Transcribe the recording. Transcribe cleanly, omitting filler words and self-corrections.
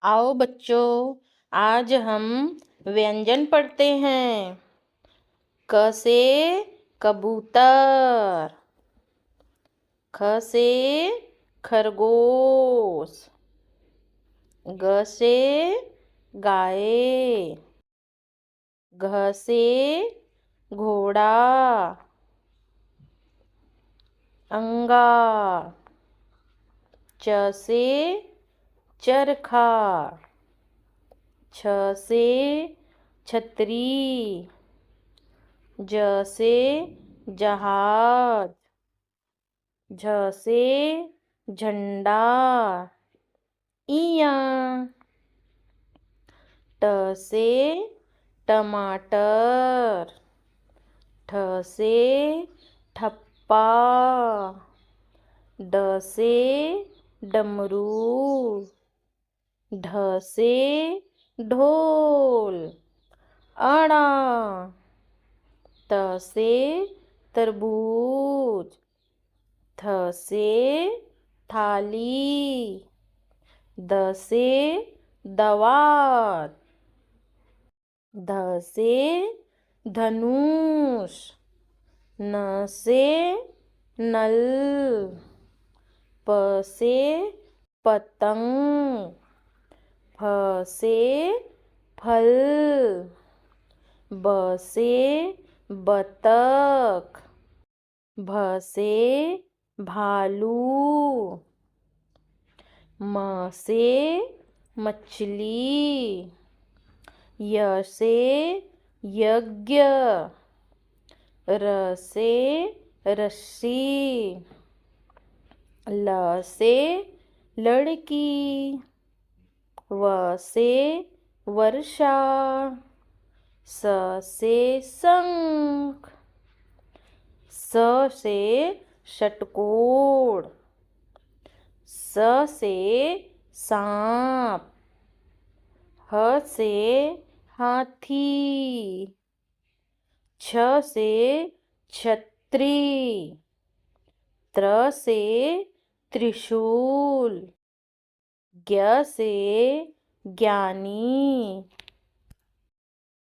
आओ बच्चों, आज हम व्यंजन पढ़ते हैं। क से कबूतर, ख से खरगोश, ग से गाय, घ से घोड़ा, अंगा, च से चरखा, छ से छतरी, ज से जहाज, झ से झंडा, इया, ट से टमाटर, ठ से ठप्पा, ड से डमरू, ढ से ढोल, अड़ा, त से तरबूज, थ से थाली, द से दवात, ध से धनुष, न से नल, प से पतंग, फ से फल, ब से बतख, भ से भालू, म से मछली, य से यज्ञ, र से रस्सी, ल से लड़की, व से वर्षा, स से शंख, स से षटकोण, स से सांप, ह से हाथी, छ से छतरी, त्र से त्रिशूल, ज्ञ से ज्ञानी।